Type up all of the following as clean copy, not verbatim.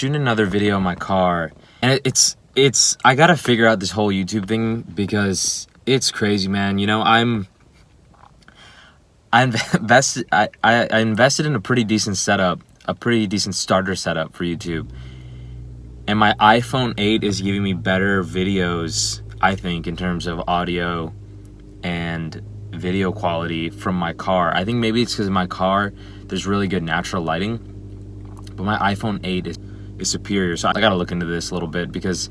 Shooting another video in my car, and it's I gotta figure out this whole YouTube thing because it's crazy, man. You know, I invested in a pretty decent setup, a pretty decent starter setup for YouTube, and my iPhone 8 is giving me better videos, I think, in terms of audio and video quality from my car. I think maybe it's because in my car there's really good natural lighting, but my iPhone 8 is superior. So I gotta look into this a little bit because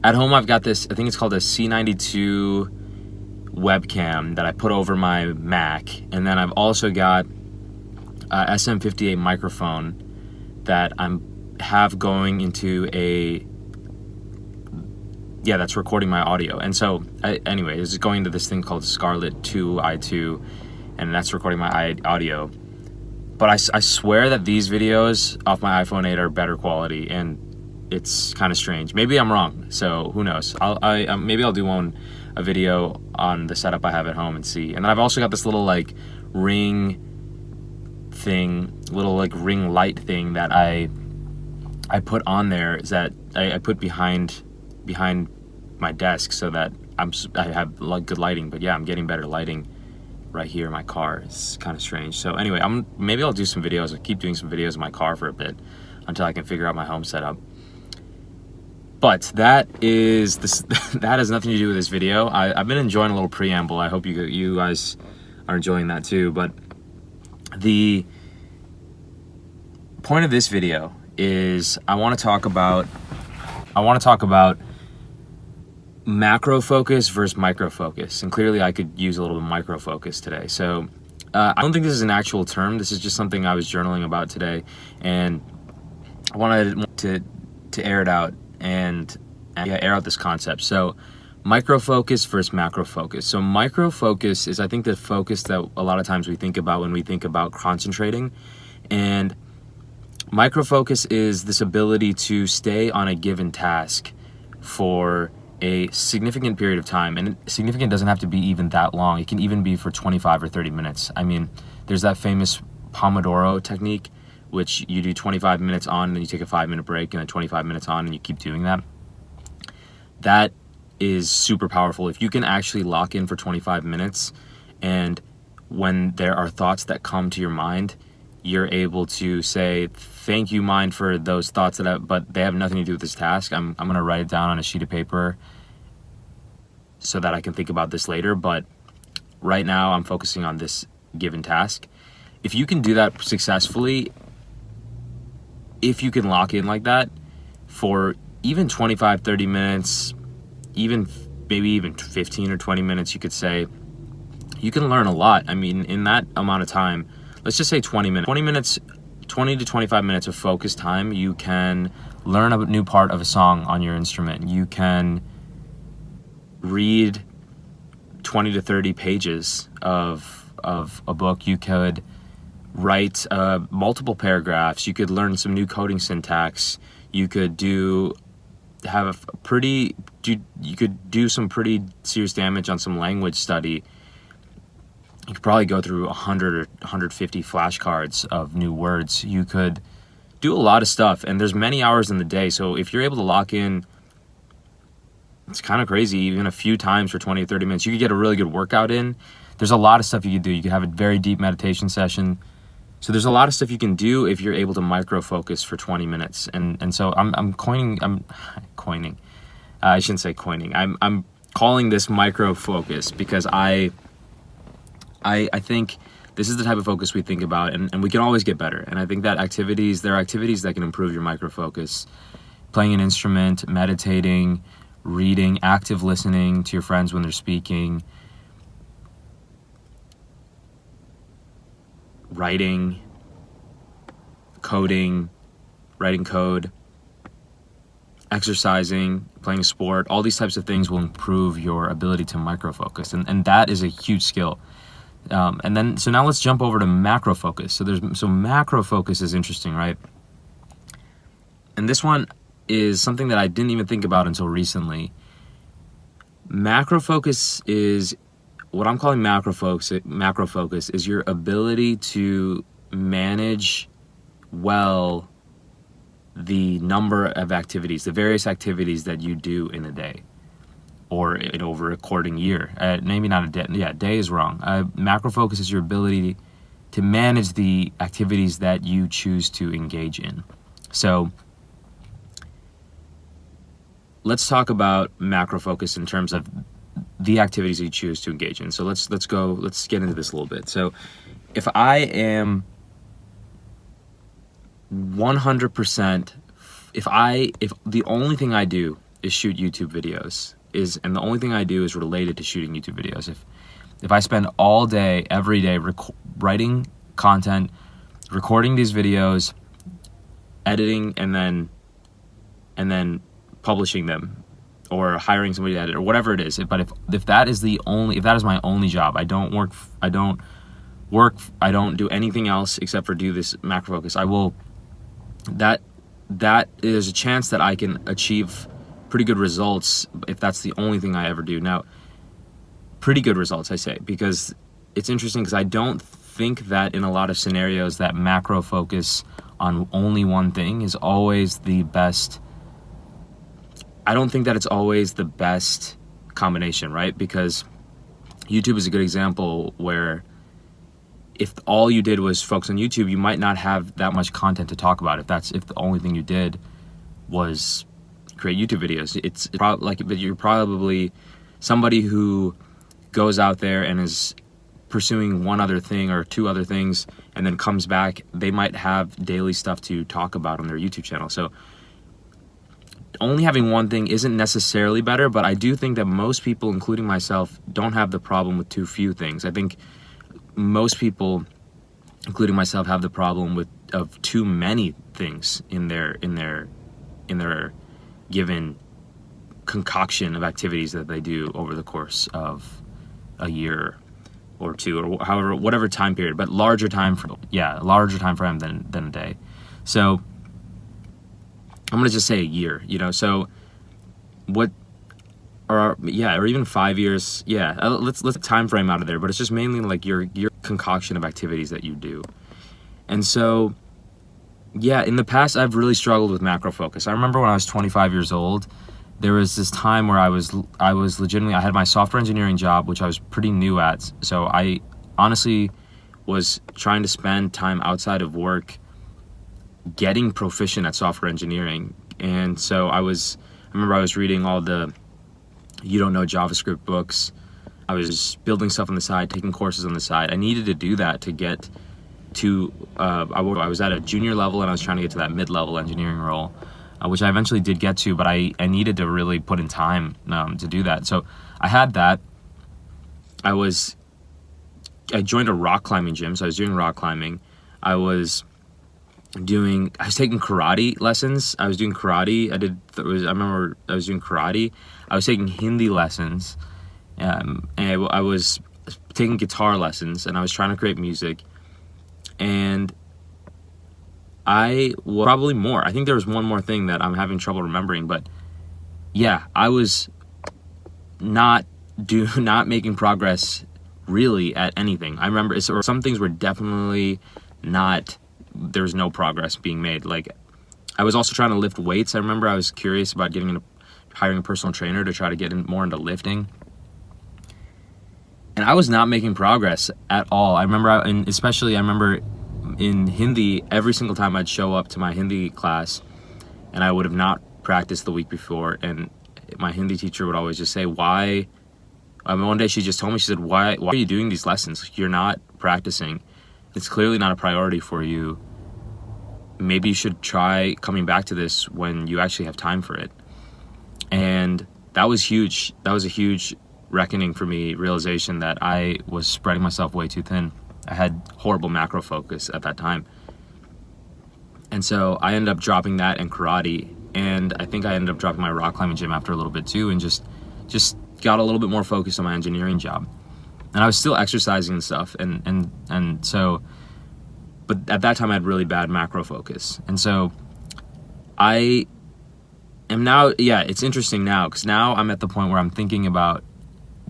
at home I've got this, I think it's called a C92 webcam that I put over my Mac, and then I've also got a SM58 microphone that have going into that's recording my audio. And so anyway, it's going into this thing called Scarlett 2 i2, and that's recording my audio. But I swear that these videos off my iPhone 8 are better quality, and it's kind of strange. Maybe I'm wrong, so who knows? Maybe I'll do a video on the setup I have at home and see. And then I've also got this little like ring light thing that I put on there, is that I put behind my desk so that I have good lighting. But yeah, I'm getting better lighting right here in my car. It's kind of strange. So anyway, maybe I'll do some videos. I'll keep doing some videos in my car for a bit until I can figure out my home setup. But that has nothing to do with this video. I've been enjoying a little preamble. I hope you guys are enjoying that too. But the point of this video is I want to talk about macrofocus versus microfocus, and clearly I could use a little bit of microfocus today. So I don't think this is an actual term. This is just something I was journaling about today, and I wanted to air it out and air out this concept. So microfocus versus macrofocus. So microfocus is, I think, the focus that a lot of times we think about when we think about concentrating, and microfocus is this ability to stay on a given task for a significant period of time. And significant doesn't have to be even that long. It can even be for 25 or 30 minutes. I mean, there's that famous Pomodoro technique, which you do 25 minutes on, and then you take a 5-minute break, and then 25 minutes on, and you keep doing that. That is super powerful. If you can actually lock in for 25 minutes, and when there are thoughts that come to your mind, you're able to say, thank you, mind, for those thoughts but they have nothing to do with this task. I'm going to write it down on a sheet of paper so that I can think about this later. But right now I'm focusing on this given task. If you can do that successfully, if you can lock in like that for even 25, 30 minutes, maybe even 15 or 20 minutes, you could say, you can learn a lot. I mean, in that amount of time, let's just say 20 to 25 minutes of focused time, you can learn a new part of a song on your instrument. You can read 20 to 30 pages of a book. You could write multiple paragraphs. You could learn some new coding syntax. You could do some pretty serious damage on some language study. You could probably go through 100 or 150 flashcards of new words. You could do a lot of stuff, and there's many hours in the day. So if you're able to lock in, it's kind of crazy, even a few times for 20 or 30 minutes, you could get a really good workout in. There's a lot of stuff you could do. You could have a very deep meditation session. So there's a lot of stuff you can do if you're able to microfocus for 20 minutes. And so I'm coining. I shouldn't say coining. I'm calling this microfocus because I think this is the type of focus we think about, and we can always get better. And I think that there are activities that can improve your microfocus. Playing an instrument, meditating, reading, active listening to your friends when they're speaking, writing code, exercising, playing a sport. All these types of things will improve your ability to microfocus, and that is a huge skill. So now let's jump over to macrofocus. So macrofocus is interesting, right? And this one is something that I didn't even think about until recently. Macrofocus is what I'm calling macrofocus is your ability to manage well the number of activities, the various activities that you do in a day or over a recording year. Maybe not a day. Yeah, day is wrong. Macro focus is your ability to manage the activities that you choose to engage in. So let's talk about macro focus in terms of the activities you choose to engage in. So let's get into this a little bit. So if I am 100%, if the only thing I do is shoot YouTube videos, and the only thing I do is related to shooting YouTube videos, if I spend all day, every day, writing content, recording these videos, editing, and then publishing them, or hiring somebody to edit, or whatever it is. But if that is my only job, I don't do anything else except for do this macro focus, that is a chance that I can achieve pretty good results if that's the only thing I ever do. Now, pretty good results, I say, because it's interesting, because I don't think that in a lot of scenarios that macro focus on only one thing is always the best. I don't think that it's always the best combination, right? Because YouTube is a good example where if all you did was focus on YouTube, you might not have that much content to talk about. If the only thing you did was create YouTube videos, it's probably but you're probably somebody who goes out there and is pursuing one other thing or two other things, and then comes back. They might have daily stuff to talk about on their YouTube channel. So only having one thing isn't necessarily better, but I do think that most people, including myself, don't have the problem with too few things. I think most people, including myself, have the problem of too many things in their given concoction of activities that they do over the course of a year or two, or however, whatever time period, but larger time frame than a day. So I'm gonna just say a year, so or even 5 years. Let's time frame out of there, but it's just mainly like your concoction of activities that you do. And so in the past I've really struggled with macro focus. I remember when I was 25 years old, there was this time where I was legitimately, I had my software engineering job, which I was pretty new at. So I honestly was trying to spend time outside of work getting proficient at software engineering. And so I remember I was reading all the You Don't Know JavaScript books. I was building stuff on the side, taking courses on the side. I needed to do that to get to, I was at a junior level, and I was trying to get to that mid-level engineering role, which I eventually did get to, but I needed to really put in time to do that. So I had that. I joined a rock climbing gym, so I was doing rock climbing. I was taking karate lessons. I was doing karate. I remember I was doing karate. I was taking Hindi lessons, and I was taking guitar lessons, and I was trying to create music. And probably more. I think there was one more thing that I'm having trouble remembering, but I was not making progress really at anything. I remember some things were definitely not. There was no progress being made. Like, I was also trying to lift weights. I remember I was curious about hiring a personal trainer to try to get more into lifting, and I was not making progress at all. I remember in Hindi, every single time I'd show up to my Hindi class, and I would have not practiced the week before, and my Hindi teacher would always just say, why? One day she just told me, she said, why are you doing these lessons? You're not practicing. It's clearly not a priority for you. Maybe you should try coming back to this when you actually have time for it. And that was huge. That was a huge reckoning for me, realization that I was spreading myself way too thin. I had horrible macro focus at that time. And so I ended up dropping that and karate. And I think I ended up dropping my rock climbing gym after a little bit too, and just got a little bit more focused on my engineering job. And I was still exercising and stuff. And so, but at that time I had really bad macro focus. And so I am now, it's interesting now, because now I'm at the point where I'm thinking about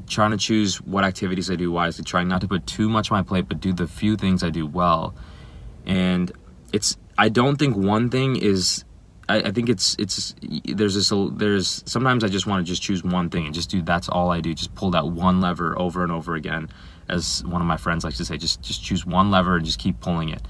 trying to choose what activities I do wisely, trying not to put too much on my plate, but do the few things I do well. And I don't think one thing is I think there's sometimes I just want to just choose one thing and just do, that's all I do, just pull that one lever over and over again. As one of my friends likes to say, just choose one lever and just keep pulling it.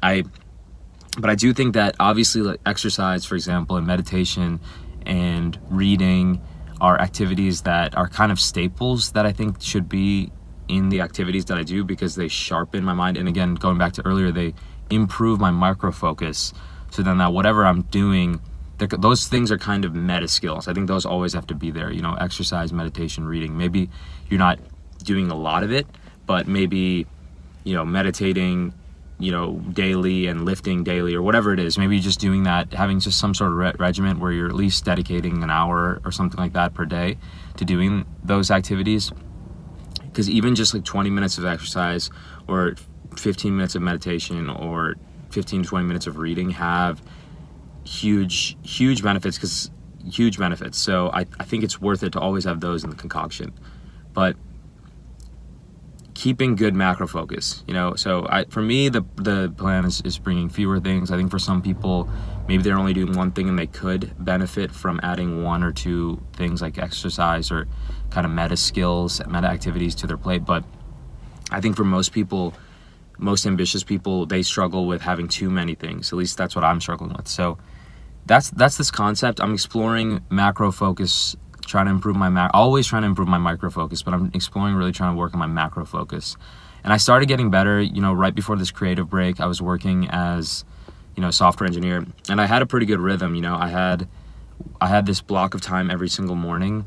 But I do think that obviously, like exercise, for example, and meditation and reading are activities that are kind of staples that I think should be in the activities that I do, because they sharpen my mind. And again, going back to earlier, they improve my microfocus. So then that whatever I'm doing, those things are kind of meta skills. I think those always have to be there, exercise, meditation, reading. Maybe you're not doing a lot of it, but maybe, meditating, daily and lifting daily or whatever it is. Maybe just doing that, having just some sort of regimen where you're at least dedicating an hour or something like that per day to doing those activities. Because even just like 20 minutes of exercise or 15 minutes of meditation or 15 to 20 minutes of reading have huge benefits, So I think it's worth it to always have those in the concoction. But keeping good macro focus, so for me, the plan is bringing fewer things. I think for some people, maybe they're only doing one thing and they could benefit from adding one or two things like exercise or kind of meta skills, meta activities to their plate. But I think for most people, most ambitious people, they struggle with having too many things. At least that's what I'm struggling with. So that's this concept. I'm exploring macro focus, trying to improve always trying to improve my micro focus, but I'm exploring really trying to work on my macro focus. And I started getting better, right before this creative break. I was working as, software engineer, and I had a pretty good rhythm. I had this block of time every single morning.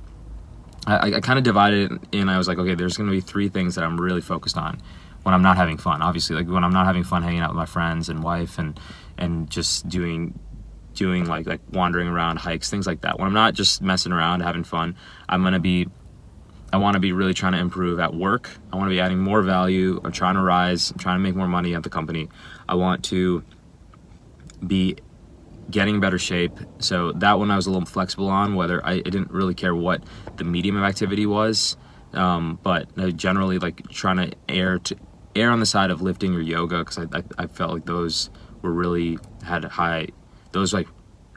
I kind of divided it in. I was like, okay, there's going to be 3 things that I'm really focused on when I'm not having fun. Obviously, like when I'm not having fun hanging out with my friends and wife and just doing like wandering around, hikes, things like that. When I'm not just messing around, having fun, I want to be really trying to improve at work. I want to be adding more value. I'm trying to rise. I'm trying to make more money at the company. I want to be getting better shape. So that one I was a little flexible on, whether I didn't really care what the medium of activity was. But generally like trying to err on the side of lifting or yoga, because I felt like those were really those, like,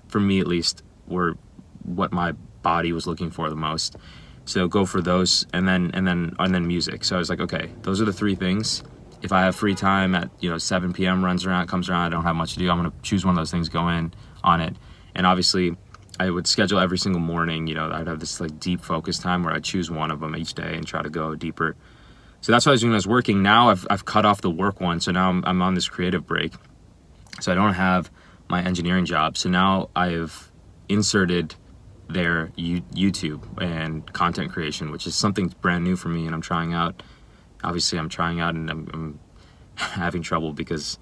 for me at least, were what my body was looking for the most. So go for those, and then music. So I was like, okay, those are the 3 things. If I have free time at 7 p.m. comes around, I don't have much to do, I'm gonna choose one of those things, go in on it. And obviously I would schedule every single morning. I'd have this like deep focus time where I'd choose one of them each day and try to go deeper. So that's what I was doing when I was working. Now I've cut off the work one, so now I'm on this creative break. So I don't have my engineering job. So now I've inserted their YouTube and content creation, which is something brand new for me, and I'm trying out. Obviously, I'm trying out, and I'm having trouble because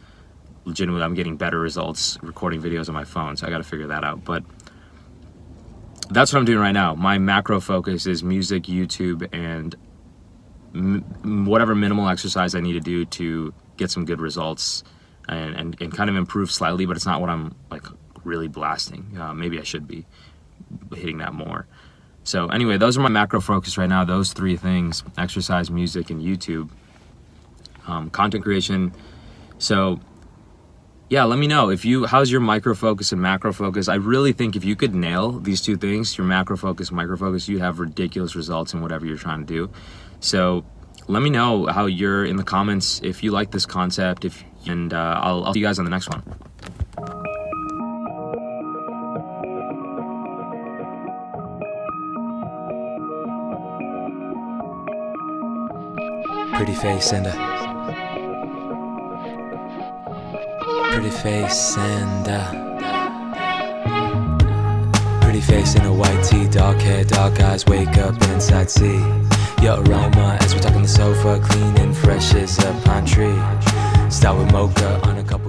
legitimately I'm getting better results recording videos on my phone. So I got to figure that out. But that's what I'm doing right now. My macro focus is music, YouTube, and whatever minimal exercise I need to do to get some good results. And kind of improve slightly, but it's not what I'm like really blasting. Maybe I should be hitting that more. So anyway, those are my macro focus right now. Those 3 things: exercise, music, and YouTube. Content creation. So yeah, let me know how's your micro focus and macro focus. I really think if you could nail these 2 things, your macro focus, micro focus, you'd have ridiculous results in whatever you're trying to do. So let me know how you're in the comments if you like this concept. And I'll see you guys on the next one. Pretty face and pretty face in a white tee, dark hair, dark eyes, wake up and inside see your aroma as we talk on the sofa, clean and fresh as a pine tree. Start with mocha on a couple